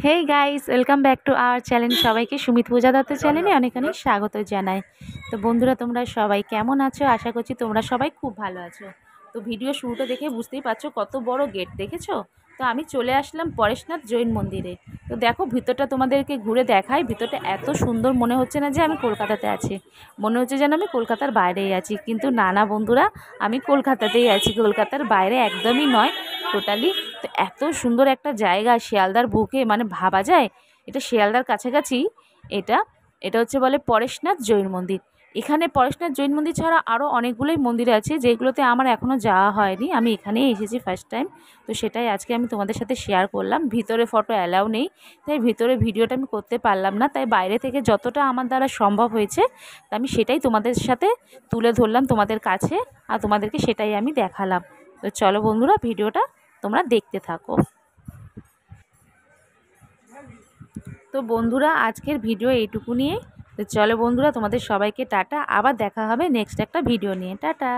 Hey guys, welcome back to our channel. সবাইকে সুমিত পূজা দত্ত চ্যানেলে অনেক অনেক স্বাগত জানাই। তো বন্ধুরা, তোমরা সবাই কেমন আছো? আশা করছি তোমরা সবাই খুব ভালো আছো। তো ভিডিও শুরুটা দেখে বুঝতেই পারছো কত বড় গেট, দেখেছো? তো আমি চলে আসলাম পরেশনাথ জৈন মন্দিরে। তো দেখো ভিতরটা তোমাদেরকে ঘুরে দেখাই। ভিতরটা এত সুন্দর, মনে হচ্ছে না যে আমি কলকাতাতে আছি, মনে হচ্ছে যেন আমি কলকাতার বাইরেই আছি। কিন্তু না না বন্ধুরা, আমি কলকাতাতেই আছি, কলকাতার বাইরে একদমই নয়, টোটালি। তো এত সুন্দর একটা জায়গা শিয়ালদার বুকে, মানে ভাবা যায় এটা শিয়ালদার কাছাকাছি। এটা এটা হচ্ছে বলে পরেশনাথ জৈন মন্দির। এখানে পরেশনাথ জৈন মন্দির ছাড়া আরও অনেকগুলোই মন্দির আছে, যেগুলোতে আমার এখনও যাওয়া হয়নি। আমি এখানেই এসেছি ফার্স্ট টাইম। তো সেটাই আজকে আমি তোমাদের সাথে শেয়ার করলাম। ভিতরে ফটো অ্যালাউ নেই, তাই ভিতরে ভিডিওটা আমি করতে পারলাম না। তাই বাইরে থেকে যতটা আমার দ্বারা সম্ভব হয়েছে তা আমি সেটাই তোমাদের সাথে তুলে ধরলাম তোমাদের কাছে, আর তোমাদেরকে সেটাই আমি দেখালাম। তো চলো বন্ধুরা, ভিডিওটা তোমরা দেখতে থাকো। তো বন্ধুরা, আজকের ভিডিও এইটুকু নিয়ে। তো চলো বন্ধুরা, তোমাদের সবাইকে টাটা। আবার দেখা হবে নেক্সট একটা ভিডিও নিয়ে। টাটা।